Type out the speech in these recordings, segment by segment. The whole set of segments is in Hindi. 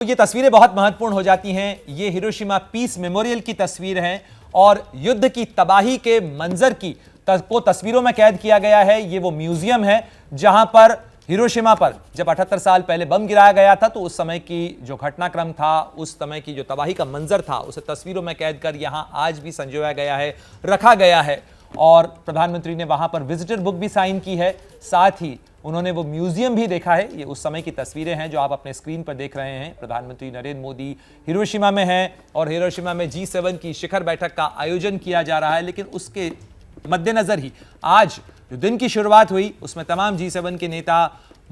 ये तस्वीरें बहुत महत्वपूर्ण हो जाती हैं। ये हिरोशिमा पीस मेमोरियल की तस्वीर है और युद्ध की तबाही के मंजर को तस्वीरों में कैद किया गया है। ये वो म्यूजियम है जहां पर हिरोशिमा पर जब 78 साल पहले बम गिराया गया था तो उस समय की जो घटनाक्रम था, उस समय की जो तबाही का मंजर था, उसे तस्वीरों में कैद कर यहां आज भी संजोया गया है, रखा गया है। और प्रधानमंत्री ने वहां पर विजिटर बुक भी साइन की है, साथ ही उन्होंने वो म्यूजियम भी देखा है। ये उस समय की तस्वीरें हैं जो आप अपने स्क्रीन पर देख रहे हैं। प्रधानमंत्री नरेंद्र मोदी हिरोशिमा में हैं और हिरोशिमा में G7 की शिखर बैठक का आयोजन किया जा रहा है। लेकिन उसके मद्देनजर ही आज जो दिन की शुरुआत हुई उसमें तमाम G7 के नेता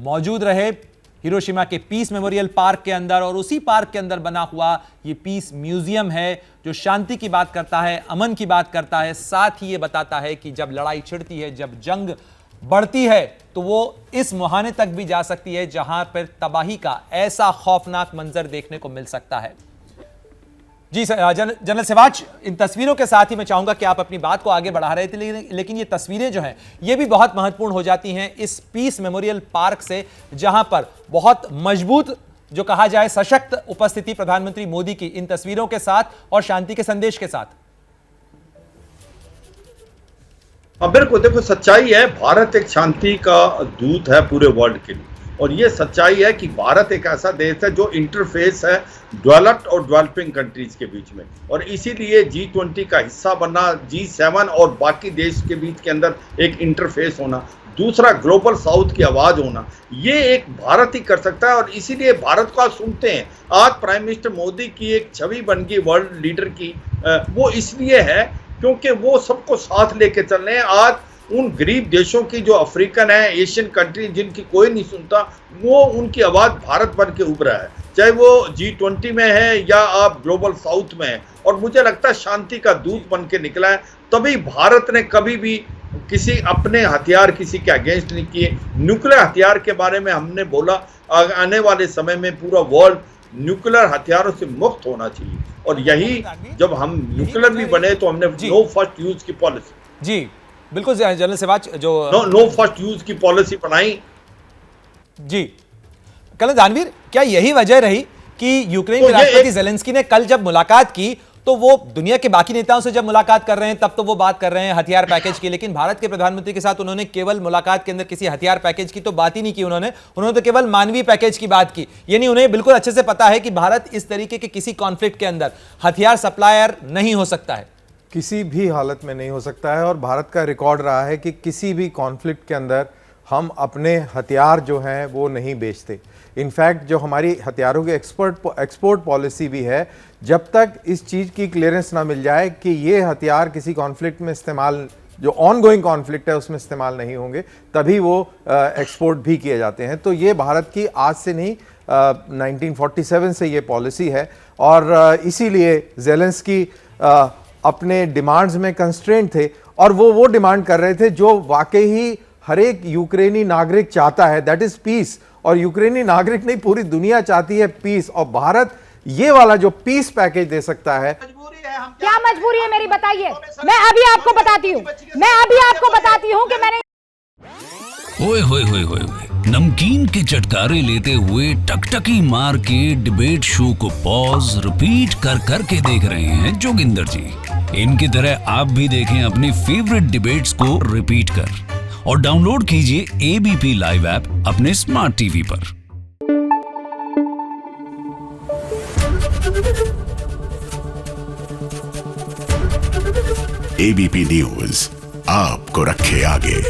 मौजूद रहे हिरोशिमा के पीस मेमोरियल पार्क के अंदर। और उसी पार्क के अंदर बना हुआ ये पीस म्यूजियम है जो शांति की बात करता है, अमन की बात करता है, साथ ही ये बताता है कि जब लड़ाई छिड़ती है, जब जंग बढ़ती है तो वो इस मुहाने तक भी जा सकती है जहां पर तबाही का ऐसा खौफनाक मंजर देखने को मिल सकता है। जी जनरल सिवाच, इन तस्वीरों के साथ ही मैं चाहूंगा कि आप अपनी बात को आगे बढ़ा रहे थे, लेकिन ये तस्वीरें जो हैं ये भी बहुत महत्वपूर्ण हो जाती हैं इस पीस मेमोरियल पार्क से, जहां पर बहुत मजबूत जो कहा जाए सशक्त उपस्थिति प्रधानमंत्री मोदी की इन तस्वीरों के साथ और शांति के संदेश के साथ। बिल्कुल, देखो सच्चाई है, भारत एक शांति का दूत है पूरे वर्ल्ड के लिए। और ये सच्चाई है कि भारत एक ऐसा देश है जो इंटरफेस है डेवलप्ड और डेवलपिंग कंट्रीज के बीच में, और इसीलिए G20 का हिस्सा बनना, G7 और बाकी देश के बीच के अंदर एक इंटरफेस होना, दूसरा ग्लोबल साउथ की आवाज होना, ये एक भारत ही कर सकता है। और इसीलिए भारत को आप सुनते हैं, आज प्राइम मिनिस्टर मोदी की एक छवि बन गई वर्ल्ड लीडर की, वो इसलिए है क्योंकि वो सबको साथ लेके चल रहे हैं। आज उन गरीब देशों की जो अफ्रीकन है, एशियन कंट्री जिनकी कोई नहीं सुनता, वो उनकी आवाज़ भारत बन के उभरा है, चाहे वो G20 में है या आप ग्लोबल साउथ में है। और मुझे लगता है शांति का दूत बन के निकला है। तभी भारत ने कभी भी किसी अपने हथियार किसी के अगेंस्ट नहीं किए। न्यूक्लियर हथियार के बारे में हमने बोला, आने वाले समय में पूरा वर्ल्ड न्यूक्लियर हथियारों से मुक्त होना चाहिए। और यही जब हम न्यूक्लियर भी बने तो हमने नो फर्स्ट यूज की पॉलिसी, जी बिल्कुल जनरल सिवाच, जो नो फर्स्ट यूज की पॉलिसी बनाई। जी कर्नल दानवीर, क्या यही वजह रही कि यूक्रेन के राष्ट्रपति ज़ेलेंस्की ने कल जब मुलाकात की तो वो दुनिया के बाकी नेताओं से जब मुलाकात कर रहे हैं तब तो वो बात कर रहे हैं हथियार पैकेज की, लेकिन भारत के प्रधानमंत्री के साथ उन्होंने केवल मुलाकात के अंदर किसी हथियार पैकेज की तो बात ही नहीं की। उन्होंने तो केवल मानवीय पैकेज की बात की। यानी उन्हें बिल्कुल अच्छे से पता है कि भारत इस तरीके के किसी कॉन्फ्लिक्ट के अंदर हथियार सप्लायर नहीं हो सकता है, किसी भी हालत में नहीं हो सकता है। और भारत का रिकॉर्ड रहा है कि किसी भी कॉन्फ्लिक्ट के अंदर हम अपने हथियार जो हैं वो नहीं बेचते। इनफैक्ट जो हमारी हथियारों की एक्सपोर्ट पॉलिसी भी है, जब तक इस चीज़ की क्लियरेंस ना मिल जाए कि ये हथियार किसी कॉन्फ्लिक्ट में इस्तेमाल, जो ऑनगोइंग कॉन्फ्लिक्ट है उसमें इस्तेमाल नहीं होंगे, तभी वो एक्सपोर्ट भी किए जाते हैं। तो ये भारत की आज से नहीं 1947 से ये पॉलिसी है। और इसीलिए ज़ेलेंस्की अपने डिमांड्स में कंस्ट्रेंट थे और वो डिमांड कर रहे थे जो वाकई ही हर एक यूक्रेनी नागरिक चाहता है, दैट इज पीस। और यूक्रेनी नागरिक नहीं, पूरी दुनिया चाहती है पीस, और भारत ये वाला जो पीस पैकेज दे सकता है। क्या मजबूरी है मेरी, बताइए। मैं अभी आपको बताती हूँ कि मैंने ओए होए होए होए नमकीन के चटकारे लेते हुए टकटकी मार के डिबेट शो को पॉज रिपीट कर करके देख रहे हैं जोगिंदर जी। इनकी तरह आप भी देखें अपनी फेवरेट डिबेट्स को रिपीट कर और डाउनलोड कीजिए ABP लाइव ऐप अपने स्मार्ट टीवी पर। ABP न्यूज आपको रखे आगे।